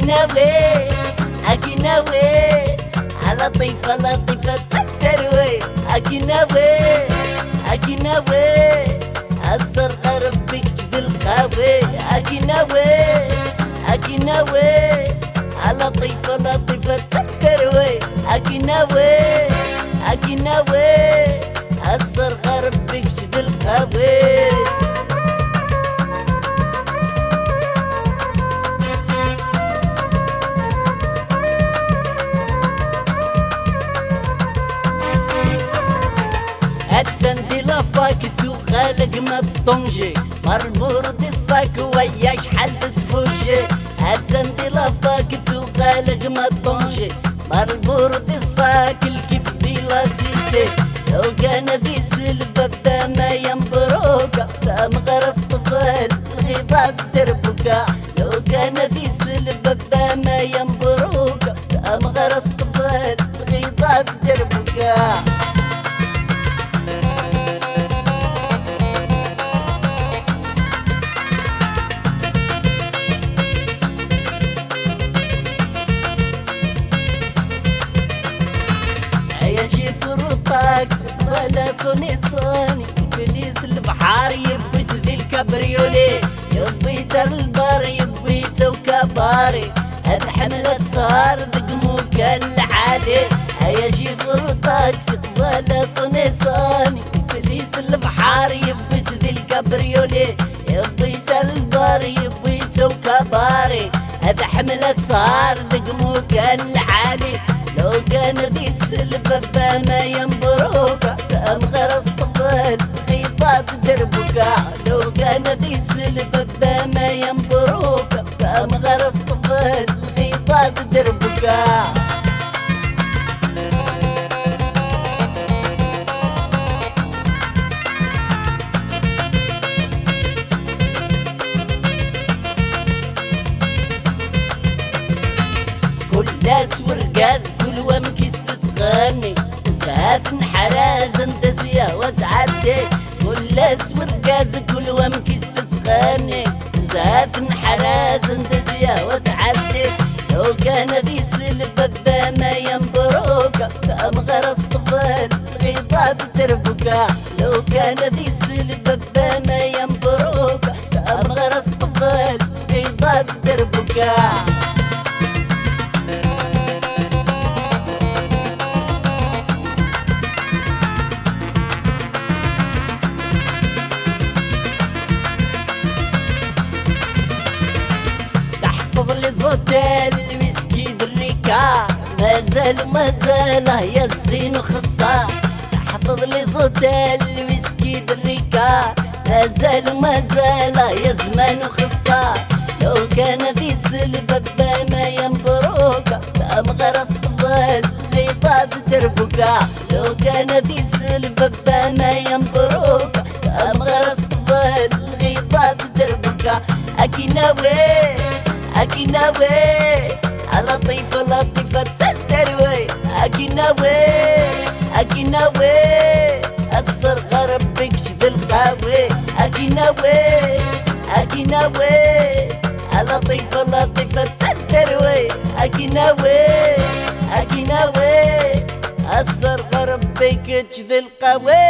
ناوي اكي ناوي على طيفة لطيفة تسكروي اكي ناوي اكي ناوي الصرغة ربك جد القاوي اكي ناوي اكي ناوي على طيفة لطيفة تسكروي اكي ناوي اكي ناوي الصرغة ربك جد القاوي. هتسندي لفاك خالق ما تطنجي مرمورد الصاك ويا شحال تفوجي هتسندي لفاك خالق ما تطنجي مرمورد الصاك الكيف دي لاسيتي لو كان ذي سلفة ما ينبروكا فام غرس طفل الغيطة دربكا لو كان ذي سلفة ما ينبروكا فام غرس طفل الغيطة دربكا. طاكس ولا صوني بليس البحار يبيت ذي الكابريولي يبيت البار يبيت وكباري هاد حملة صار ذقمو كان العالي هيا شيفر طاكس ولا صوني بليس البحار يبيت ذي الكابريولي يبيت البار يبيت وكباري هاد حملة صار ذقمو كان العالي لو كان ذي السلفة ما ينبروكا فام غرس طفل غيطات دربكا لو كان ذي السلفة ما ينبروكا فام غرس طفل غيطات دربكا. كلاس ورقاز كل ومكيس تتغني زهاف نحراز اندسيا وتعدي كلاس ورقاز كل ومكيس تتغني زهاف نحراز اندسيا وتعدي لو كان ذي سلفة ما ينبروكا فام غرس طفل غيطات دربكا لو كان ذي سلفة ما ينبروكا فام غرس طفل غيطات دربكا. حفظ لي صوت المسكي دريكا مازال هي الزين وخصا حفظ لي صوت المسكي دريكا مازال هي زمان وخصا لو كان ذي سلفة ما ينبروكا فام غرس طفل غيطات دربكا لو كان ذي سلفة ما ينبروكا فام غرس طفل غيطات دربكا. اكي ناوي اكي ناوي على طيفة لطيفة تسدروي اكي ناوي اكي ناوي الصرغة ربك شد القاوي اكي ناوي اكي ناوي على طيفة لطيفة تسدروي اكي ناوي اكي ناوي الصرغة ربك شد القاوي.